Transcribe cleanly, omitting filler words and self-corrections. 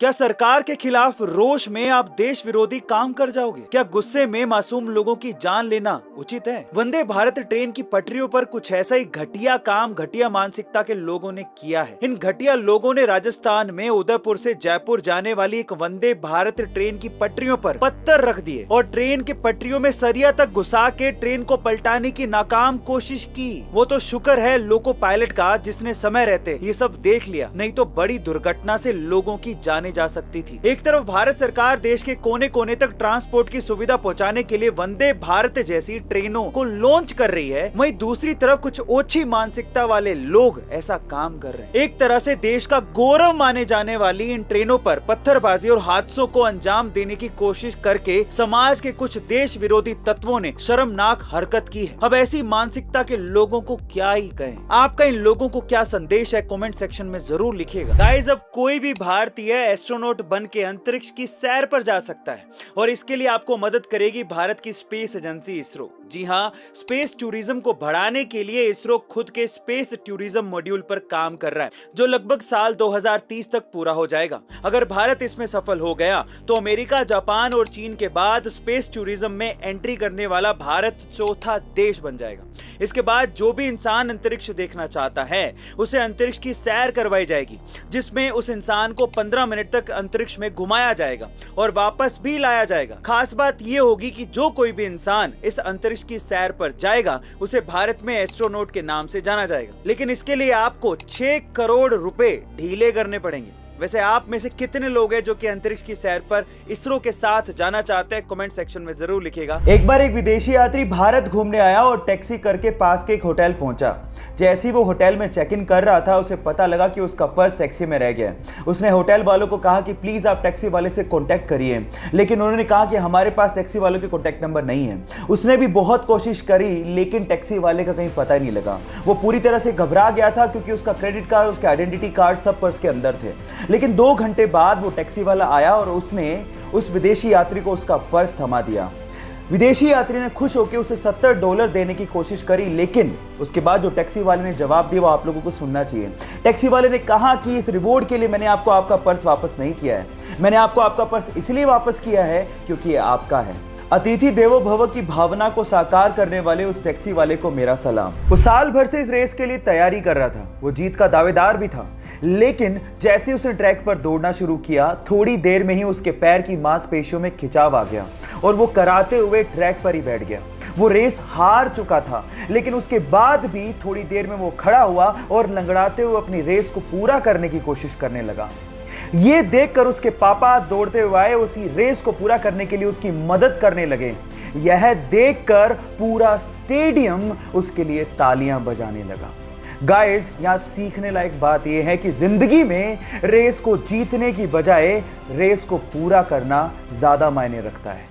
क्या सरकार के खिलाफ रोष में आप देश विरोधी काम कर जाओगे? क्या गुस्से में मासूम लोगों की जान लेना उचित है? वंदे भारत ट्रेन की पटरियों पर कुछ ऐसा ही घटिया काम घटिया मानसिकता के लोगों ने किया है। इन घटिया लोगों ने राजस्थान में उदयपुर से जयपुर जाने वाली एक वंदे भारत ट्रेन की पटरियों पर पत्थर रख दिए और ट्रेन के पटरियों में सरिया तक घुसा के ट्रेन को पलटाने की नाकाम कोशिश की। वो तो शुक्र है लोको पायलट का जिसने समय रहते ये सब देख लिया, नहीं तो बड़ी दुर्घटना से लोगों की जान जा सकती थी। एक तरफ भारत सरकार देश के कोने कोने तक ट्रांसपोर्ट की सुविधा पहुंचाने के लिए वंदे भारत जैसी ट्रेनों को लॉन्च कर रही है, वहीं दूसरी तरफ कुछ ओछी मानसिकता वाले लोग ऐसा काम कर रहे हैं। एक तरह से देश का गौरव माने जाने वाली इन ट्रेनों पर पत्थरबाजी और हादसों को अंजाम देने की कोशिश करके समाज के कुछ देश विरोधी तत्वों ने शर्मनाक हरकत की है। अब ऐसी मानसिकता के लोगों को क्या ही कहें। आपका इन लोगों को क्या संदेश है कमेंट सेक्शन में जरूर लिखिएगा। गाइस, अब कोई भी भारतीय एस्ट्रोनॉट बन के अंतरिक्ष की सैर पर जा सकता है और इसके लिए आपको मदद करेगी भारत की स्पेस एजेंसी इसरो। जी हाँ, स्पेस टूरिज्म को बढ़ाने के लिए इसरो खुद के स्पेस टूरिज्म मॉड्यूल पर काम कर रहा है, जो लगभग साल 2030 तक पूरा हो जाएगा। अगर भारत इसमें सफल हो गया तो अमेरिका, जापान और चीन के बाद स्पेस टूरिज्म में एंट्री करने वाला भारत चौथा देश बन जाएगा। इसके बाद जो भी इंसान अंतरिक्ष देखना चाहता है उसे अंतरिक्ष की सैर करवाई जाएगी, जिसमें उस इंसान को 15 मिनट तक अंतरिक्ष में घुमाया जाएगा और वापस भी लाया जाएगा। खास बात यह होगी कि जो कोई भी इंसान इस अंतरिक्ष की सैर पर जाएगा उसे भारत में एस्ट्रोनॉट के नाम से जाना जाएगा। लेकिन इसके लिए आपको 6 करोड़ रुपए ढीले करने पड़ेंगे। वैसे आप में से कितने लोग हैं जो कि अंतरिक्ष की सैर पर इसरो के साथ जाना चाहते हैं? कमेंट सेक्शन में जरूर लिखिएगा। एक बार एक विदेशी यात्री भारत घूमने आया और टैक्सी करके पास के एक होटल पहुंचा। जैसे ही वो होटल में चेक इन कर रहा था उसे पता लगा कि उसका पर्स टैक्सी में रह गया है। उसने होटल वालों को कहा कि प्लीज आप टैक्सी वाले से कॉन्टेक्ट करिए, लेकिन उन्होंने कहा कि हमारे पास टैक्सी वालों के कॉन्टेक्ट नंबर नहीं है। उसने भी बहुत कोशिश करी लेकिन टैक्सी वाले का कहीं पता ही नहीं लगा। वो पूरी तरह से घबरा गया था क्योंकि उसका क्रेडिट कार्ड, उसके आइडेंटिटी कार्ड सब पर्स के अंदर थे। लेकिन 2 घंटे बाद वो टैक्सी वाला आया और उसने उस विदेशी यात्री को उसका पर्स थमा दिया। विदेशी यात्री ने खुश होकर उसे $70 देने की कोशिश करी, लेकिन उसके बाद जो टैक्सी वाले ने जवाब दिया वो आप लोगों को सुनना चाहिए। टैक्सी वाले ने कहा कि इस रिवॉर्ड के लिए मैंने आपको आपका पर्स वापस नहीं किया है, मैंने आपको आपका पर्स इसलिए वापस किया है क्योंकि ये आपका है। अतिथि देवो भव की भावना को साकार करने वाले उस टैक्सी वाले को मेरा सलाम। वो साल भर से इस रेस के लिए तैयारी कर रहा था, वो जीत का दावेदार भी था, लेकिन जैसे उसने ट्रैक पर दौड़ना शुरू किया थोड़ी देर में ही उसके पैर की मांसपेशियों में खिंचाव आ गया और वो कराते हुए ट्रैक पर ही बैठ गया। वो रेस हार चुका था, लेकिन उसके बाद भी थोड़ी देर में वो खड़ा हुआ और लंगड़ाते हुए अपनी रेस को पूरा करने की कोशिश करने लगा। ये देखकर उसके पापा दौड़ते हुए आए, उसी रेस को पूरा करने के लिए उसकी मदद करने लगे। यह देखकर पूरा स्टेडियम उसके लिए तालियां बजाने लगा। गाइस, यहां सीखने लायक बात यह है कि जिंदगी में रेस को जीतने की बजाय रेस को पूरा करना ज्यादा मायने रखता है।